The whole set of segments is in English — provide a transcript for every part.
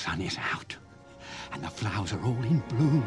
sun is out and the flowers are all in bloom.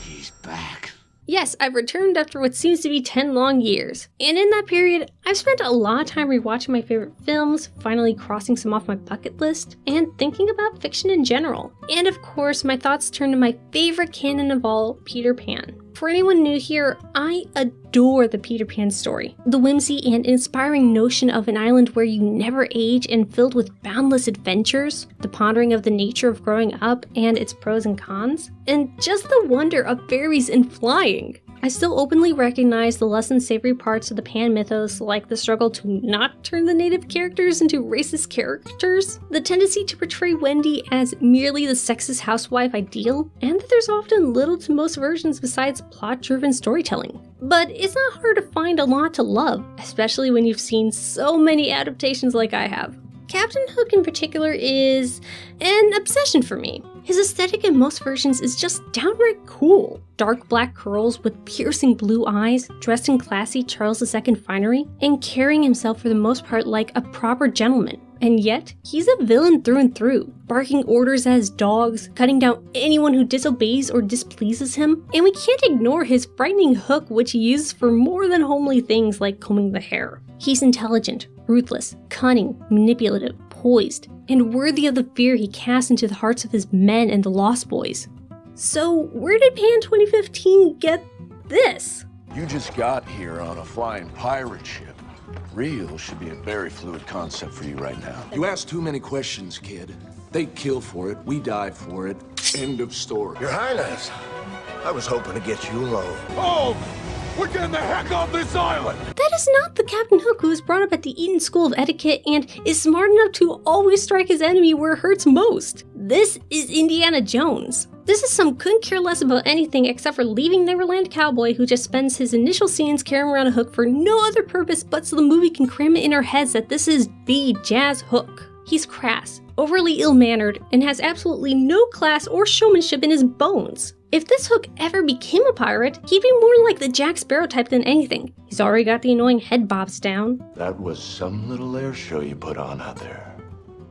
He's back. Yes, I've returned after what seems to be 10 long years. And in that period, I've spent a lot of time rewatching my favorite films, finally crossing some off my bucket list, and thinking about fiction in general. And of course, my thoughts turn to my favorite canon of all, Peter Pan. For anyone new here, I adore the Peter Pan story. The whimsy and inspiring notion of an island where you never age and filled with boundless adventures, the pondering of the nature of growing up and its pros and cons, and just the wonder of fairies and flying. I still openly recognize the less than savory parts of the Pan mythos, like the struggle to not turn the native characters into racist characters, the tendency to portray Wendy as merely the sexist housewife ideal, and that there's often little to most versions besides plot-driven storytelling. But it's not hard to find a lot to love, especially when you've seen so many adaptations like I have. Captain Hook in particular is an obsession for me. His aesthetic in most versions is just downright cool. Dark black curls with piercing blue eyes, dressed in classy Charles II finery, and carrying himself for the most part like a proper gentleman. And yet, he's a villain through and through, barking orders at his dogs, cutting down anyone who disobeys or displeases him, and we can't ignore his frightening hook which he uses for more than homely things like combing the hair. He's intelligent, ruthless, cunning, manipulative, poised, and worthy of the fear he casts into the hearts of his men and the Lost Boys. So where did Pan 2015 get this? You just got here on a flying pirate ship. Real should be a very fluid concept for you right now. You ask too many questions, kid. They kill for it, we die for it. End of story. Your Highness, I was hoping to get you alone. Oh! We're getting the heck off this island! That is not the Captain Hook who was brought up at the Eton School of Etiquette and is smart enough to always strike his enemy where it hurts most. This is Indiana Jones. This is some couldn't care less about anything except for leaving Neverland cowboy who just spends his initial scenes carrying around a hook for no other purpose but so the movie can cram it in our heads that this is the jazz hook. He's crass, overly ill-mannered, and has absolutely no class or showmanship in his bones. If this Hook ever became a pirate, he'd be more like the Jack Sparrow type than anything. He's already got the annoying head bobs down. That was some little air show you put on out there.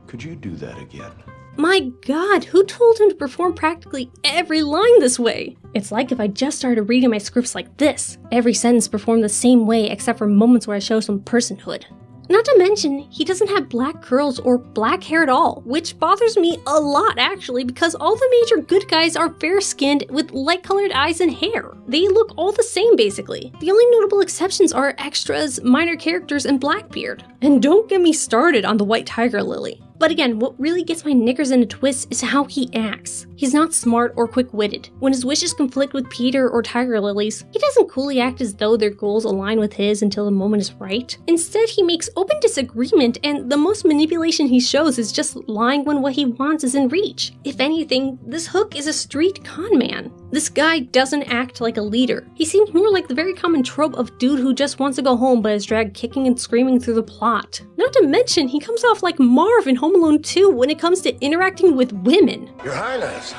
Could you do that again? My god, who told him to perform practically every line this way? It's like if I just started reading my scripts like this. Every sentence performed the same way except for moments where I show some personhood. Not to mention, he doesn't have black curls or black hair at all, which bothers me a lot actually because all the major good guys are fair-skinned with light-colored eyes and hair. They look all the same basically. The only notable exceptions are extras, minor characters, and Blackbeard. And don't get me started on the White Tiger Lily. But again, what really gets my knickers in a twist is how he acts. He's not smart or quick-witted. When his wishes conflict with Peter or Tiger Lily's, he doesn't coolly act as though their goals align with his until the moment is right. Instead, he makes open disagreement, and the most manipulation he shows is just lying when what he wants is in reach. If anything, this Hook is a street con man. This guy doesn't act like a leader. He seems more like the very common trope of dude who just wants to go home but is dragged kicking and screaming through the plot. Not to mention, he comes off like Marv in Home Alone 2 when it comes to interacting with women. Your Highness,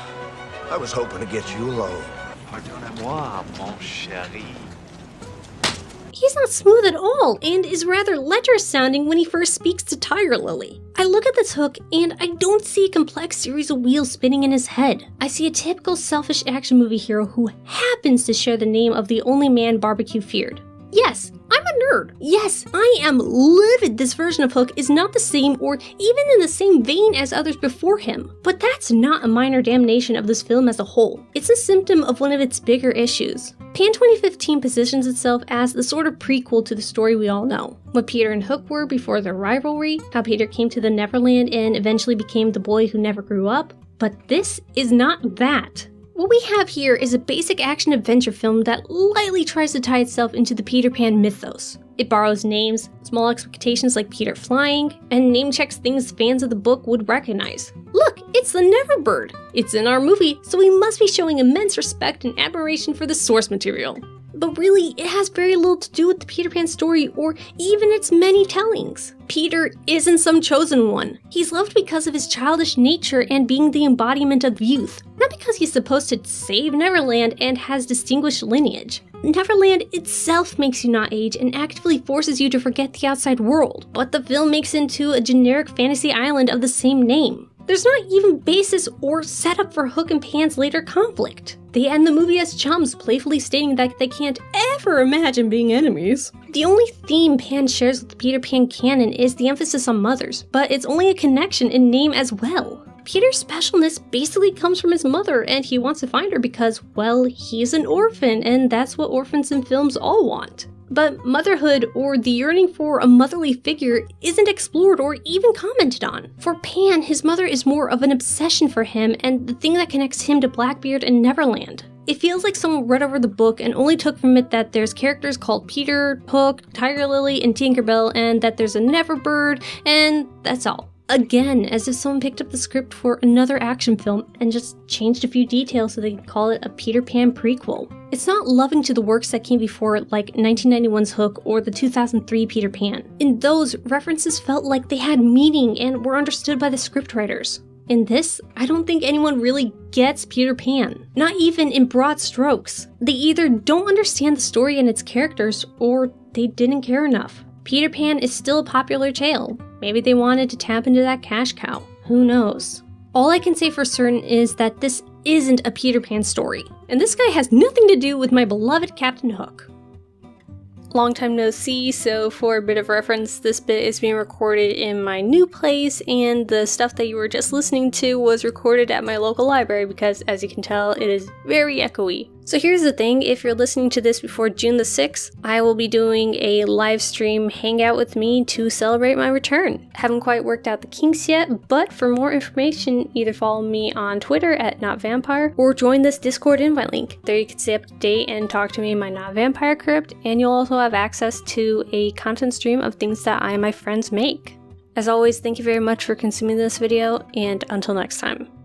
I was hoping to get you alone. Pardonnez-moi, mon chéri. He's not smooth at all, and is rather lecherous sounding when he first speaks to Tiger Lily. I look at this Hook, and I don't see a complex series of wheels spinning in his head. I see a typical selfish action movie hero who happens to share the name of the only man barbecue feared. Yes, I'm a nerd. Yes, I am livid this version of Hook is not the same or even in the same vein as others before him. But that's not a minor damnation of this film as a whole. It's a symptom of one of its bigger issues. Pan 2015 positions itself as the sort of prequel to the story we all know. What Peter and Hook were before their rivalry, how Peter came to the Neverland and eventually became the boy who never grew up. But this is not that. What we have here is a basic action-adventure film that lightly tries to tie itself into the Peter Pan mythos. It borrows names, small expectations like Peter flying, and name-checks things fans of the book would recognize. Look, it's the Neverbird! It's in our movie, so we must be showing immense respect and admiration for the source material. But really, it has very little to do with the Peter Pan story or even its many tellings. Peter isn't some chosen one. He's loved because of his childish nature and being the embodiment of youth, not because he's supposed to save Neverland and has distinguished lineage. Neverland itself makes you not age and actively forces you to forget the outside world, but the film makes it into a generic fantasy island of the same name. There's not even basis or setup for Hook and Pan's later conflict. They end the movie as chums, playfully stating that they can't ever imagine being enemies. The only theme Pan shares with the Peter Pan canon is the emphasis on mothers, but it's only a connection in name as well. Peter's specialness basically comes from his mother, and he wants to find her because, well, he's an orphan, and that's what orphans in films all want. But motherhood, or the yearning for a motherly figure, isn't explored or even commented on. For Pan, his mother is more of an obsession for him and the thing that connects him to Blackbeard and Neverland. It feels like someone read over the book and only took from it that there's characters called Peter, Hook, Tiger Lily, and Tinkerbell, and that there's a Neverbird, and that's all. Again, as if someone picked up the script for another action film and just changed a few details so they could call it a Peter Pan prequel. It's not loving to the works that came before it, like 1991's Hook or the 2003 Peter Pan. In those, references felt like they had meaning and were understood by the scriptwriters. In this, I don't think anyone really gets Peter Pan. Not even in broad strokes. They either don't understand the story and its characters, or they didn't care enough. Peter Pan is still a popular tale. Maybe they wanted to tap into that cash cow. Who knows? All I can say for certain is that this isn't a Peter Pan story, and this guy has nothing to do with my beloved Captain Hook. Long time no see, so for a bit of reference, this bit is being recorded in my new place, and the stuff that you were just listening to was recorded at my local library because, as you can tell, it is very echoey. So here's the thing, if you're listening to this before June the 6th, I will be doing a live stream hangout with me to celebrate my return. Haven't quite worked out the kinks yet, but for more information, either follow me on Twitter at NotAVampyre or join this Discord invite link. There you can stay up to date and talk to me in my NotAVampyre crypt, and you'll also have access to a content stream of things that I and my friends make. As always, thank you very much for consuming this video, and until next time.